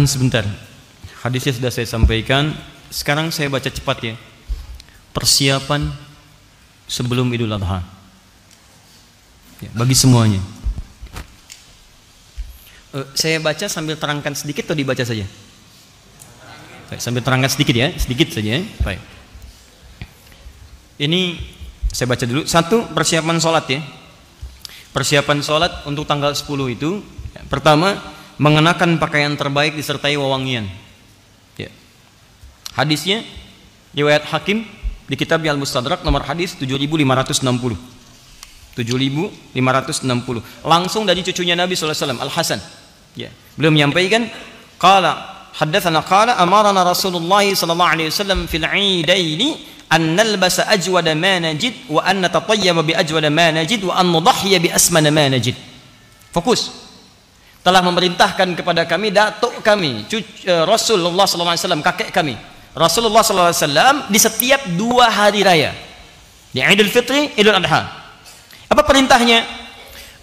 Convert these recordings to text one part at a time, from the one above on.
Tahan sebentar. Hadisnya sudah saya sampaikan. Sekarang saya baca cepat ya. Persiapan sebelum Idul Adha. Ya, bagi semuanya. Saya baca sambil terangkan sedikit atau dibaca saja? Baik, sambil terangkan sedikit ya, sedikit saja. Baik. Ini saya baca dulu. Satu, persiapan sholat ya. Persiapan sholat untuk tanggal 10 itu, ya, pertama, mengenakan pakaian terbaik disertai wewangian. Ya. Hadisnya riwayat Hakim di kitab Al-Mustadrak nomor hadis 7560. 7560. Langsung dari cucunya Nabi sallallahu alaihi wasallam, Al-Hasan. Ya. Beliau menyampaikan, qala haddatsana qala amarana Rasulullah sallallahu alaihi wasallam fil 'idaini an nalbasa ajwada ma najid wa an natatayyaba bi ajwada ma najid wa an nudhhiya bi asmana ma najid. Fokus. Telah memerintahkan kepada kami datuk kami, Rasulullah sallallahu alaihi wasallam, kakek kami, Rasulullah sallallahu alaihi wasallam, di setiap 2 hari raya. Di Idul Fitri, Idul Adha. Apa perintahnya?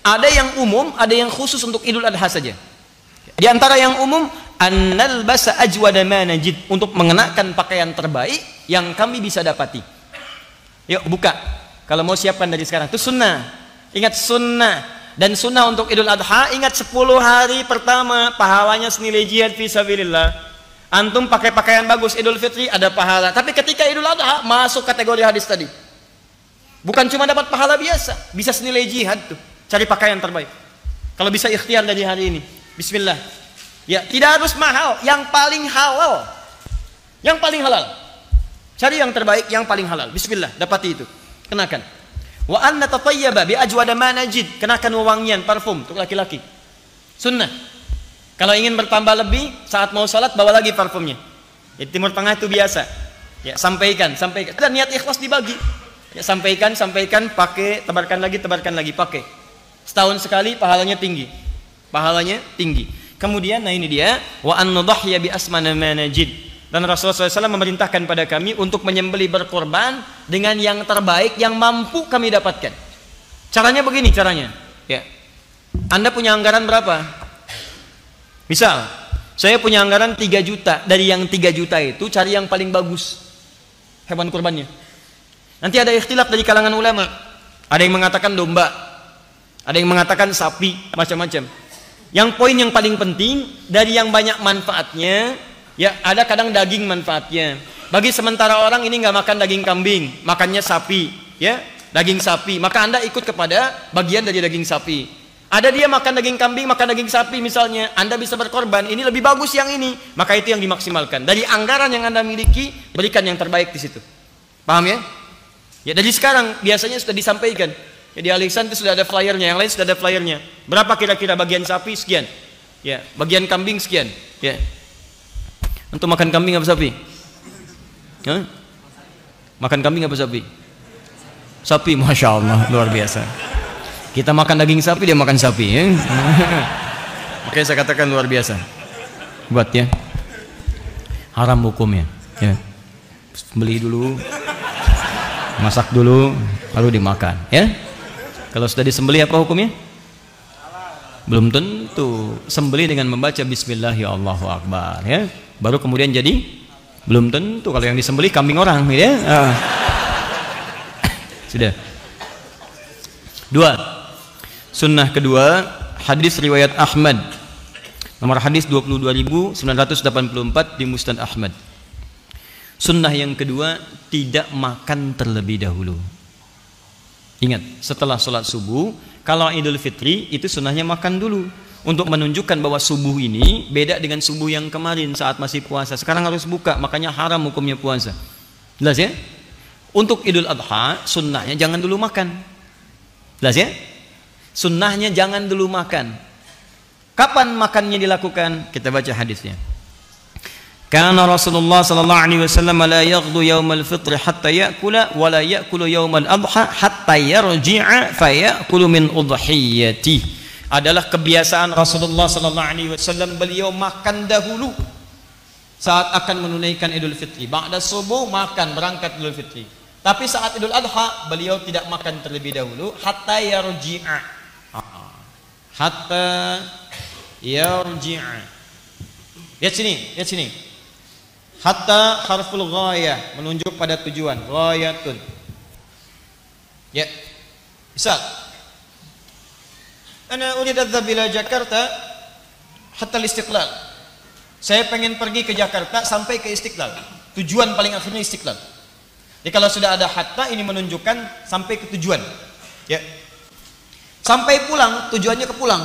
Ada yang umum, ada yang khusus untuk Idul Adha saja. Di antara yang umum, annal basa ajwada ma najid, untuk mengenakan pakaian terbaik yang kami bisa dapati. Yuk buka. Kalau mau siapkan dari sekarang. Itu sunnah. Ingat sunnah. Dan sunnah untuk Idul Adha, ingat 10 hari pertama pahalanya senilai jihad fisabilillah. Antum pakai pakaian bagus Idul Fitri ada pahala. Tapi ketika Idul Adha masuk kategori hadis tadi. Bukan cuma dapat pahala biasa, bisa senilai jihad tuh. Cari pakaian terbaik. Kalau bisa ikhtiar dari hari ini. Bismillah. Ya, tidak harus mahal, yang paling halal. Yang paling halal. Cari yang terbaik, yang paling halal. Bismillah, dapati itu. Kenakan. Wa anna tatayyaba bi ajwada ma najid. Kenakan wewangian parfum untuk laki-laki. Sunnah. Kalau ingin bertambah lebih, saat mau salat bawa lagi parfumnya. Di Timur Tengah itu biasa. Ya, sampaikan. Dan niat ikhlas dibagi. Ya, sampaikan, pakai, tebarkan lagi, pakai. Setahun sekali pahalanya tinggi. Kemudian, nah ini dia, wa an nudhhiya bi asmana ma najid. Dan Rasulullah SAW memerintahkan pada kami untuk menyembelih berkorban dengan yang terbaik yang mampu kami dapatkan. Caranya begini, ya. Anda punya anggaran berapa? Misal, saya punya anggaran 3 juta. Dari yang 3 juta itu cari yang paling bagus hewan kurbannya. Nanti ada ikhtilaf dari kalangan ulama. Ada yang mengatakan domba, ada yang mengatakan sapi, macam-macam. Yang poin yang paling penting dari yang banyak manfaatnya, ya ada kadang daging manfaatnya. Bagi sementara orang ini nggak makan daging kambing, makannya sapi, ya daging sapi. Maka Anda ikut kepada bagian dari daging sapi. Ada dia makan daging kambing, makan daging sapi misalnya, Anda bisa berkorban. Ini lebih bagus yang ini, maka itu yang dimaksimalkan. Dari anggaran yang Anda miliki, berikan yang terbaik di situ. Paham ya? Ya dari sekarang biasanya sudah disampaikan. Jadi Alexan itu sudah ada flyernya, yang lain sudah ada flyernya. Berapa kira-kira bagian sapi sekian? Ya, bagian kambing sekian. Ya. Untuk makan kambing apa sapi? Hah? Makan kambing apa sapi? Sapi, masya Allah, luar biasa. Kita makan daging sapi, dia makan sapi. Ya? Makanya saya katakan luar biasa. Buat ya. Haram hukumnya. Ya. Beli dulu, masak dulu, lalu dimakan. Ya. Kalau sudah disembelih apa hukumnya? Belum tentu. Sembelih dengan membaca Bismillah ya Allahu Akbar, ya. Baru kemudian jadi belum tentu. Kalau yang disembelih kambing orang, ya. Sudah. 2. Sunnah kedua, hadis riwayat Ahmad. Nomor hadis 22.984 di Musnad Ahmad. Sunnah yang kedua, tidak makan terlebih dahulu. Ingat, setelah sholat subuh, kalau Idul Fitri itu sunnahnya makan dulu untuk menunjukkan bahwa subuh ini beda dengan subuh yang kemarin saat masih puasa. Sekarang harus buka, makanya haram hukumnya puasa. Jelas ya? Untuk Idul Adha, sunnahnya jangan dulu makan. Jelas ya? Sunnahnya jangan dulu makan. Kapan makannya dilakukan? Kita baca hadisnya. Karena Rasulullah sallallahu alaihi wasallam la yaghdu yaumal fitr hatta ya'kula wa la ya'kulu yaumal adha hatta yarji'a fa ya'kulu min udhiyati. Adalah kebiasaan Rasulullah sallallahu alaihi wasallam, beliau makan dahulu saat akan menunaikan Idul Fitri. Ba'da subuh makan, berangkat Idul Fitri. Tapi saat Idul Adha beliau tidak makan terlebih dahulu hatta yarji'a. Hatta yarji'a. Lihat sini, lihat sini. Hatta harful ghayah, menunjuk pada tujuan. Ghayatun. Ya. Misal, ana urid adhhab ila Jakarta hatta al-Istiqlal. Saya pengen pergi ke Jakarta sampai ke Istiqlal. Tujuan paling akhirnya Istiqlal. Jadi kalau sudah ada hatta, ini menunjukkan sampai ke tujuan. Ya. Sampai pulang, tujuannya ke pulang.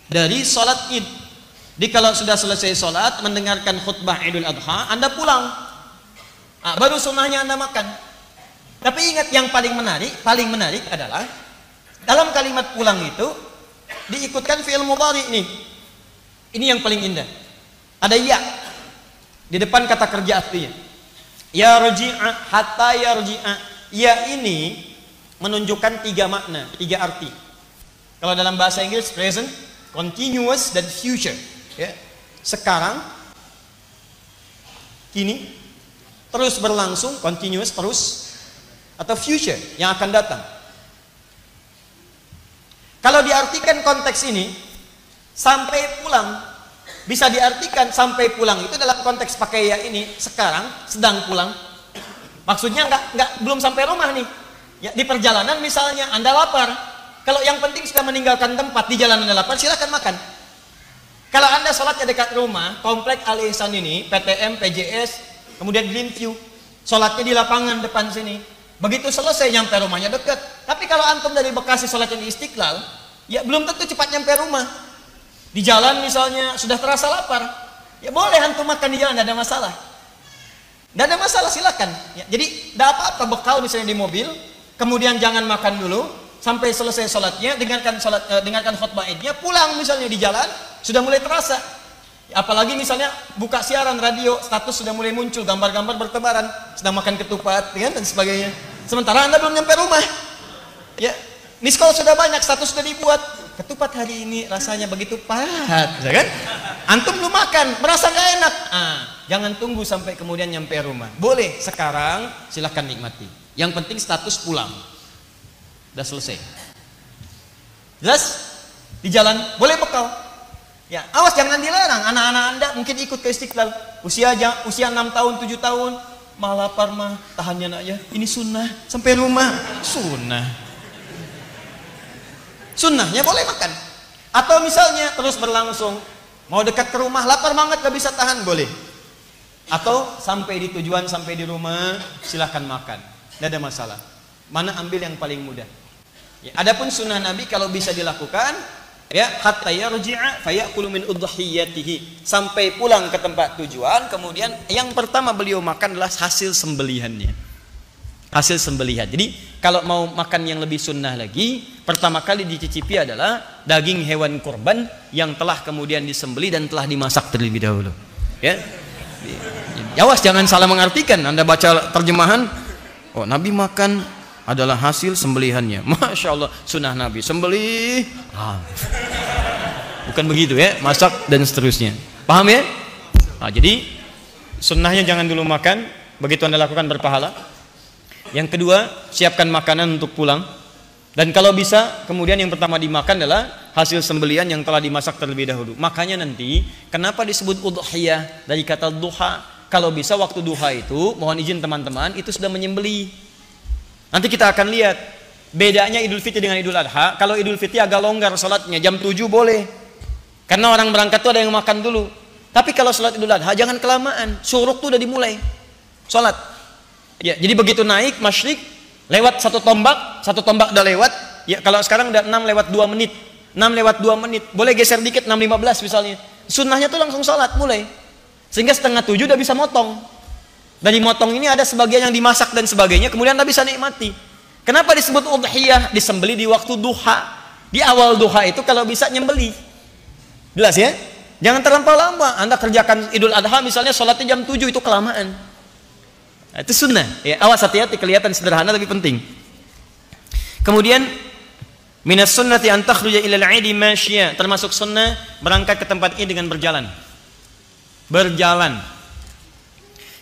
Dari sholat id. Jadi kalau sudah selesai sholat, mendengarkan khutbah Idul Adha, Anda pulang. Nah, baru sunnahnya Anda makan. Tapi ingat yang paling menarik adalah dalam kalimat pulang itu diikutkan fi'il mudhari nih. Ini yang paling indah. Ada ya di depan kata kerja aslinya. Ya rji'a, hatta yarji'a. Ya ini menunjukkan 3 makna, 3 arti. Kalau dalam bahasa Inggris present, continuous, dan future. Ya. Sekarang, kini, terus berlangsung, continuous, terus, atau future yang akan datang. Kalau diartikan konteks ini, sampai pulang, bisa diartikan sampai pulang itu dalam konteks pakai ya ini, sekarang sedang pulang. Maksudnya belum sampai rumah nih. Ya, di perjalanan misalnya Anda lapar. Kalau yang penting sudah meninggalkan tempat, di jalan Anda lapar, silakan makan. Kalau Anda sholatnya dekat rumah, komplek Al Ihsan ini, PTM, PJS, kemudian Greenview, sholatnya di lapangan depan sini. Begitu selesai nyampe rumahnya dekat. Tapi kalau antum dari Bekasi sholatnya di Istiqlal, ya belum tentu cepat nyampe rumah. Di jalan misalnya sudah terasa lapar, ya boleh antum makan di jalan, tidak ada masalah. Tidak ada masalah, silakan. Ya, jadi tidak apa-apa bekal misalnya di mobil, kemudian jangan makan dulu sampai selesai sholatnya, dengarkan khutbah idnya, pulang misalnya di jalan sudah mulai terasa. Ya, apalagi misalnya buka siaran radio, status sudah mulai muncul, gambar-gambar bertebaran, sedang makan ketupat, ya, dan sebagainya. Sementara Anda belum nyampe rumah. Ya, miss call sudah banyak, status sudah dibuat. Ketupat hari ini rasanya begitu pahat, ya kan? Antum belum makan, merasa nggak enak. Jangan tunggu sampai kemudian nyampe rumah. Boleh sekarang, silahkan nikmati. Yang penting status pulang. Udah selesai. Jelas? Di jalan boleh bekal. Ya, awas jangan dilarang. Anak-anak Anda mungkin ikut ke Istiqlal. Usia 6 tahun, 7 tahun. Mah lapar mah, tahannya nak ya. Ini sunnah. Sampai rumah, sunnah. Sunnahnya boleh makan. Atau misalnya terus berlangsung, mau dekat ke rumah, lapar banget gak bisa tahan, boleh. Atau sampai di tujuan, sampai di rumah, silahkan makan, tidak ada masalah. Mana ambil yang paling mudah. Ya, adapun sunnah Nabi kalau bisa dilakukan, ya hatta yarji'a fayakulu min udhiyatihi, sampai pulang ke tempat tujuan, kemudian yang pertama beliau makan adalah hasil sembelihannya. Hasil sembelihan. Jadi kalau mau makan yang lebih sunnah lagi, pertama kali dicicipi adalah daging hewan kurban yang telah kemudian disembelih dan telah dimasak terlebih dahulu. Ya, awas jangan salah mengartikan. Anda baca terjemahan, oh Nabi makan adalah hasil sembelihannya. Masya Allah, sunnah Nabi sembelih. Bukan begitu ya, masak dan seterusnya. Paham ya? Jadi sunnahnya jangan dulu makan, begitu Anda lakukan berpahala. Yang kedua, siapkan makanan untuk pulang. Dan kalau bisa, kemudian yang pertama dimakan adalah hasil sembelihan yang telah dimasak terlebih dahulu. Makanya nanti, kenapa disebut udhiyah dari kata duha? Kalau bisa waktu duha itu, mohon izin teman-teman, itu sudah menyembelih. Nanti kita akan lihat bedanya Idul Fitri dengan Idul Adha. Kalau Idul Fitri agak longgar sholatnya, jam 7 boleh. Karena orang berangkat tuh ada yang makan dulu. Tapi kalau sholat Idul Adha jangan kelamaan. Syuruk tuh udah dimulai. Sholat. Ya, jadi begitu naik masyrik, lewat satu tombak udah lewat. Ya, kalau sekarang udah 6 lewat 2 menit. 6 lewat 2 menit. Boleh geser dikit 6.15 misalnya. Sunnahnya tuh langsung sholat mulai. Sehingga setengah 7 udah bisa motong. Dari motong ini ada sebagian yang dimasak dan sebagainya, kemudian Anda bisa nikmati. Kenapa disebut udhiyah? Disembeli di waktu duha. Di awal duha itu kalau bisa nyembeli. Jelas ya? Jangan terlampau lama. Anda kerjakan Idul Adha misalnya sholatnya jam 7, itu kelamaan. Itu sunnah. Ya, awas hati-hati, kelihatan sederhana tapi penting. Kemudian minas sunnati an takhruja ila al-'idi masyiya, termasuk sunnah berangkat ke tempat ini dengan berjalan. Berjalan.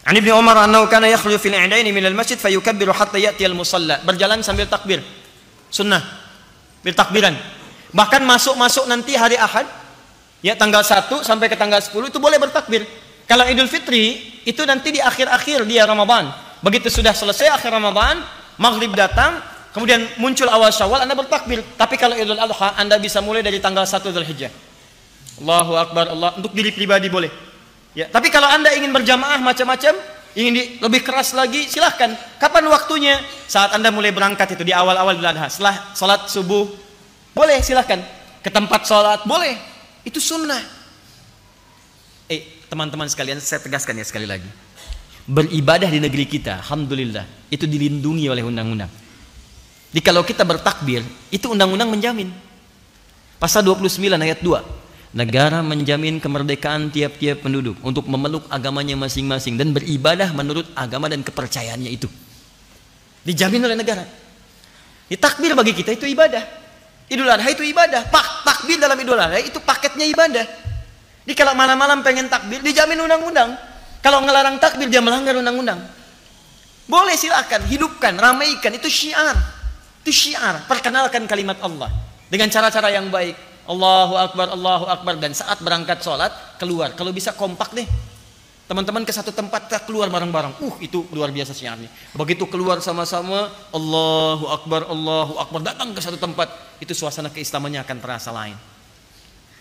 An Ibnu Umar annahu kana yakhruju fil 'idaini min al-masjid fayukabbiru hatta ya'ti al-musalla. Berjalan sambil takbir. Sunnah. Bertakbiran. Bahkan masuk nanti hari Ahad, Ya, tanggal 1 sampai ke tanggal 10 itu boleh bertakbir. Kalau Idul Fitri itu nanti di akhir-akhir dia Ramadan. Begitu sudah selesai akhir Ramadan, maghrib datang, kemudian muncul awal Syawal, Anda bertakbir. Tapi kalau Idul Adha, Anda bisa mulai dari tanggal 1 Dzulhijjah. Allahu Akbar, Allah, untuk diri pribadi boleh. Ya, tapi kalau Anda ingin berjamaah macam-macam, ingin lebih keras lagi, silahkan. Kapan waktunya? Saat Anda mulai berangkat itu di awal-awal Idul Adha, setelah salat subuh, boleh, silahkan. Ke tempat salat, boleh. Itu sunnah. Teman-teman sekalian, saya tegaskan ya sekali lagi. Beribadah di negeri kita, alhamdulillah, itu dilindungi oleh undang-undang. Jadi kalau kita bertakbir, itu undang-undang menjamin. Pasal 29 ayat 2. Negara menjamin kemerdekaan tiap-tiap penduduk untuk memeluk agamanya masing-masing dan beribadah menurut agama dan kepercayaannya itu. Dijamin oleh negara. Takbir bagi kita itu ibadah. Idul Adha itu ibadah. Takbir dalam Idul Adha itu paketnya ibadah. Jadi kalau malam-malam pengen takbir, dijamin undang-undang. Kalau ngelarang takbir, dia melanggar undang-undang. Boleh, silakan, hidupkan, ramaikan. Itu syiar. Itu syiar. Perkenalkan kalimat Allah dengan cara-cara yang baik. Allahu Akbar, Allahu Akbar. Dan saat berangkat sholat, keluar. Kalau bisa kompak deh. Teman-teman ke satu tempat, kita keluar bareng-bareng. Itu luar biasa syiarnya. Begitu keluar sama-sama, Allahu Akbar, Allahu Akbar. Datang ke satu tempat, itu suasana keislamannya akan terasa lain.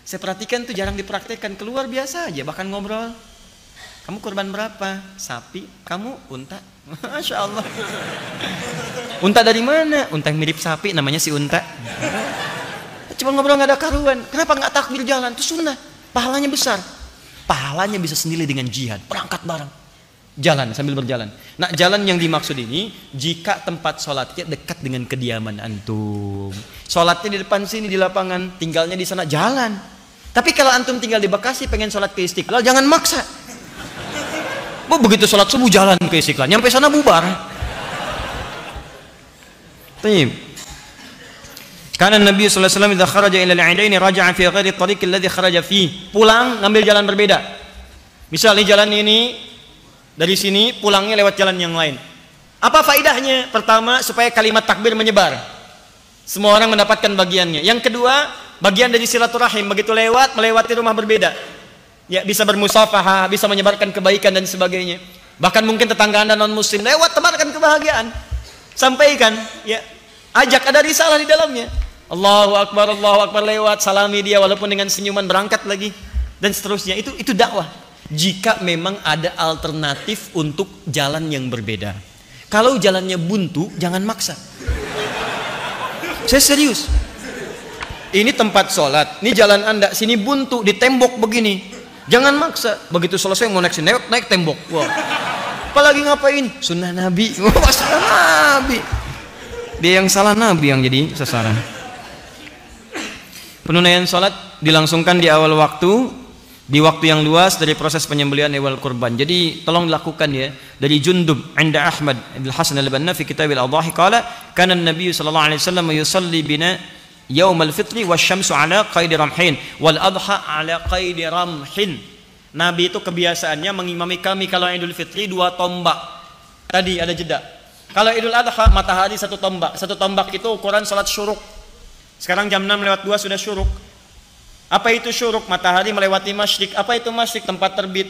Saya perhatikan tuh jarang dipraktekkan. Keluar biasa aja, bahkan ngobrol. Kamu kurban berapa? Sapi. Kamu unta? Masya Allah. Unta dari mana? Unta yang mirip sapi, namanya si unta. Cuma ngobrol nggak ada karuan. Kenapa nggak takbir jalan? Itu sunnah. Pahalanya besar. Pahalanya bisa senilai dengan jihad. Berangkat bareng. Jalan sambil berjalan. Nah, jalan yang dimaksud ini jika tempat sholatnya dekat dengan kediaman antum. Sholatnya di depan sini di lapangan, tinggalnya di sana, jalan. Tapi kalau antum tinggal di Bekasi pengen sholat ke Istiqlal, jangan maksa. Begitu sholat subuh jalan ke Istiqlal, nyampe sana bubar. Baik. Karena Nabi sallallahu alaihi wasallam idza kharaja ila al-'idain raja'a fi ghairi at-tariq alladhi kharaja fi. Pulang ngambil jalan berbeda. Misalnya jalan ini dari sini, pulangnya lewat jalan yang lain. Apa faedahnya? Pertama, supaya kalimat takbir menyebar. Semua orang mendapatkan bagiannya. Yang kedua, bagian dari silaturahim. Begitu lewat, melewati rumah berbeda. Ya, bisa bermusafahah, bisa menyebarkan kebaikan dan sebagainya. Bahkan mungkin tetangga Anda non-muslim lewat, tebarkan kebahagiaan. Sampaikan, ya. Ajak, ada risalah di dalamnya. Allahu Akbar lewat, salami dia walaupun dengan senyuman, berangkat lagi dan seterusnya. Itu dakwah. Jika memang ada alternatif untuk jalan yang berbeda. Kalau jalannya buntu, jangan maksa. Saya serius. Ini tempat sholat, ini jalan Anda, sini buntu, di tembok begini. Jangan maksa. Begitu selesai mau naik tembok. Wah. Apalagi ngapain? Sunnah Nabi. Wah, sunnah Nabi. Dia yang salah, Nabi yang jadi sasaran. Penunaian sholat dilangsungkan di awal waktu, di waktu yang luas dari proses penyembelihan hewan kurban. Jadi tolong dilakukan ya. Dari Jundub Inda Ahmad Ibn Hasan al-Banna fi kitab al-Adhahi qala kana an-nabiy sallallahu alaihi wasallam yusalli bina yaum al-fitri wasyamsu ala qaidi ramhin wal adha ala qaidi ramhin. Nabi itu kebiasaannya mengimami kami kalau Idul Fitri 2 tombak. Tadi ada jeda. Kalau Idul Adha matahari 1 tombak. 1 tombak itu ukuran salat syuruk. Sekarang jam 6:02 sudah syuruk. Apa itu syuruk? Matahari melewati masyrik. Apa itu masyrik? Tempat terbit.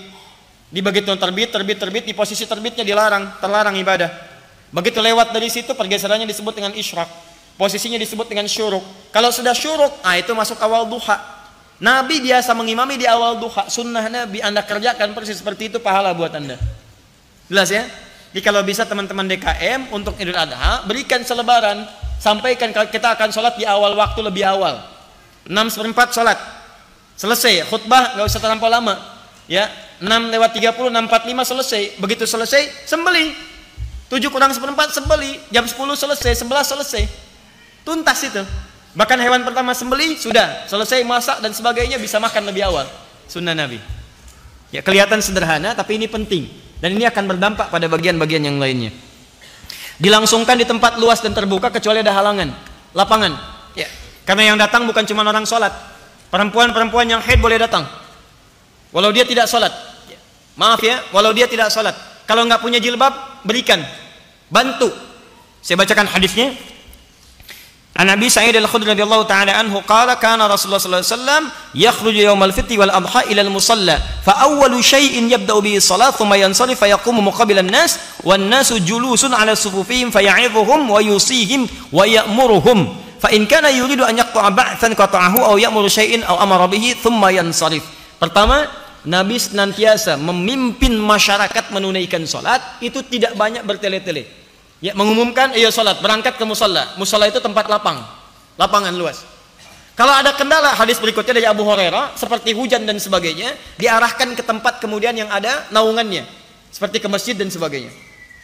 Di begitu terbit, di posisi terbitnya terlarang ibadah. Begitu lewat dari situ, pergeserannya disebut dengan isyraq. Posisinya disebut dengan syuruk. Kalau sudah syuruk, itu masuk awal duha. Nabi biasa mengimami di awal duha. Sunnah Nabi, Anda kerjakan persis seperti itu, pahala buat Anda. Jelas ya? Jadi kalau bisa teman-teman DKM untuk Idul Adha, berikan selebaran. Sampaikan kita akan sholat di awal waktu, lebih awal. 6:04 sholat selesai, khutbah nggak usah terlampau lama ya, 6:30, 6:45 selesai. Begitu selesai sembelih, 7:04 sembelih, jam 10 selesai, 11 selesai, tuntas itu. Bahkan hewan pertama sembelih sudah selesai, masak dan sebagainya, bisa makan lebih awal. Sunnah Nabi ya. Kelihatan sederhana tapi ini penting dan ini akan berdampak pada bagian-bagian yang lainnya. Dilangsungkan di tempat luas dan terbuka kecuali ada halangan, lapangan ya. Karena yang datang bukan cuma orang sholat. Perempuan-perempuan yang haid boleh datang walau dia tidak sholat. Maaf ya, walau dia tidak sholat. Kalau nggak punya jilbab, berikan, bantu. Saya bacakan hadisnya. An Abi Sa'id Al-Khudri radhiyallahu taala anhu qala kana Rasulullah sallallahu alaihi wasallam yakhruju yaumal fitri wal adha ila al-musalla fa awwalu shay'in yabda'u bihi salat thumma yansarif fa yaqumu muqabila an-nas wan nasu julusun ala sufufihim fa ya'idhuhum wa yusihim wa ya'muruhum fa in kana yuridu an yaqta'a ba'than qata'ahu aw ya'muru shay'in aw amara bihi thumma yansarif. Pertama, Nabi senantiasa memimpin masyarakat menunaikan salat, itu tidak banyak bertele-tele. Ya, mengumumkan iya salat, berangkat ke musalla. Musalla itu tempat lapangan luas. Kalau ada kendala, hadis berikutnya dari Abu Hurairah seperti hujan dan sebagainya, diarahkan ke tempat kemudian yang ada naungannya, seperti ke masjid dan sebagainya.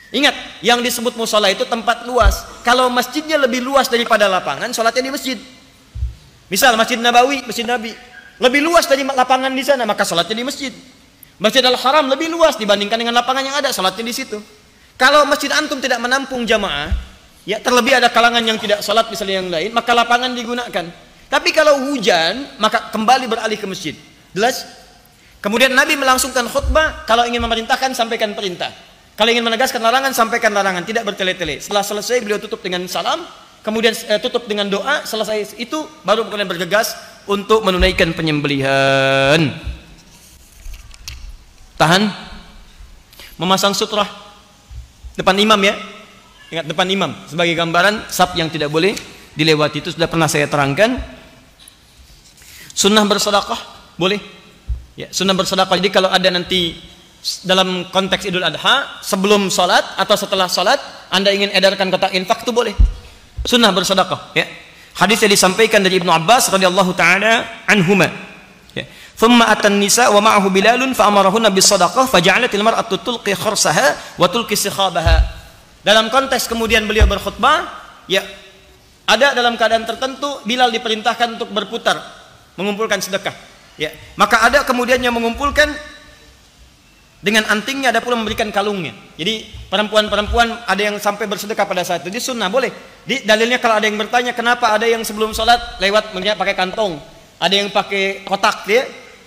Ingat, yang disebut musalla itu tempat luas. Kalau masjidnya lebih luas daripada lapangan, salatnya di masjid. Misal Masjid Nabawi, Masjid Nabi, lebih luas dari lapangan di sana, maka salatnya di masjid. Masjid Al-Haram lebih luas dibandingkan dengan lapangan yang ada, salatnya di situ. Kalau masjid antum tidak menampung jamaah, ya terlebih ada kalangan yang tidak salat misalnya yang lain, maka lapangan digunakan. Tapi kalau hujan, maka kembali beralih ke masjid. Jelas? Kemudian Nabi melangsungkan khutbah, kalau ingin memerintahkan sampaikan perintah. Kalau ingin menegaskan larangan, sampaikan larangan, tidak bertele-tele. Setelah selesai beliau tutup dengan salam, kemudian tutup dengan doa, selesai itu baru kemudian bergegas untuk menunaikan penyembelihan. Tahan. Memasang sutrah depan imam ya. Ingat, depan imam sebagai gambaran saf yang tidak boleh dilewati, itu sudah pernah saya terangkan. Sunnah bersedekah boleh. Ya, sunnah bersedekah. Jadi kalau ada nanti dalam konteks Idul Adha sebelum salat atau setelah salat Anda ingin edarkan kotak infak, itu boleh. Sunnah bersedekah ya. Hadis yang disampaikan dari Ibnu Abbas radhiyallahu taala anhuma. Ya. Thumma atan nisa wa ma'ahu Bilalun fa amarahunna bis sadaqah fa ja'alatil mar'atu tulqi kharsaha wa tulqi sikhabaha. Dalam konteks kemudian beliau berkhutbah, ya ada dalam keadaan tertentu Bilal diperintahkan untuk berputar mengumpulkan sedekah. Ya, maka ada kemudian yang mengumpulkan dengan antingnya, ada pula memberikan kalungnya. Jadi perempuan-perempuan ada yang sampai bersedekah pada saat itu. Jadi sunnah boleh. Dalilnya kalau ada yang bertanya kenapa ada yang sebelum sholat lewat pakai kantong, ada yang pakai kotak ya,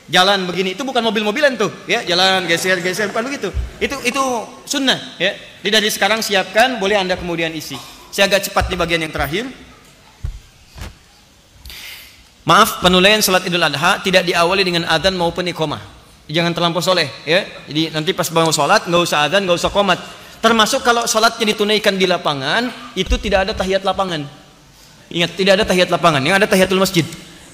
jalan begini, itu bukan mobil-mobilan tuh ya, jalan geser-geser, bukan begitu. Itu sunnah ya. Jadi dari sekarang siapkan, boleh Anda kemudian isi. Saya agak cepat di bagian yang terakhir. Maaf, penulaian salat Idul Adha tidak diawali dengan adzan maupun iqamah. Jangan terlampau soleh ya. Jadi nanti pas bangun salat nggak usah adzan, nggak usah qomat. Termasuk kalau salatnya ditunaikan di lapangan, itu tidak ada tahiyat lapangan. Ingat, tidak ada tahiyat lapangan, yang ada tahiyatul masjid.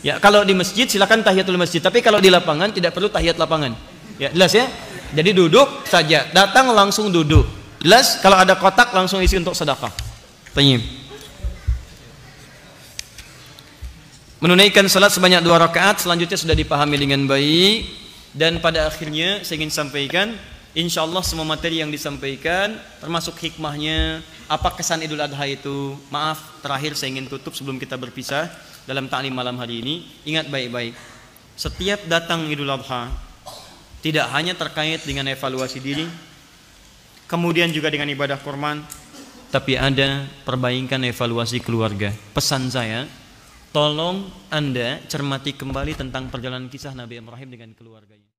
Ya, kalau di masjid silakan tahiyatul masjid, tapi kalau di lapangan tidak perlu tahiyat lapangan. Ya, jelas ya? Jadi duduk saja, datang langsung duduk. Jelas? Kalau ada kotak langsung isi untuk sedekah. Tayyib. Menunaikan salat sebanyak 2 rakaat selanjutnya sudah dipahami dengan baik, dan pada akhirnya saya ingin sampaikan, insyaallah semua materi yang disampaikan termasuk hikmahnya, apa kesan Idul Adha itu. Maaf, terakhir saya ingin tutup sebelum kita berpisah dalam ta'lim malam hari ini. Ingat baik-baik, setiap datang Idul Adha tidak hanya terkait dengan evaluasi diri, kemudian juga dengan ibadah kurban, tapi ada perbaikan evaluasi keluarga. Pesan saya, tolong Anda cermati kembali tentang perjalanan kisah Nabi Ibrahim dengan keluarganya.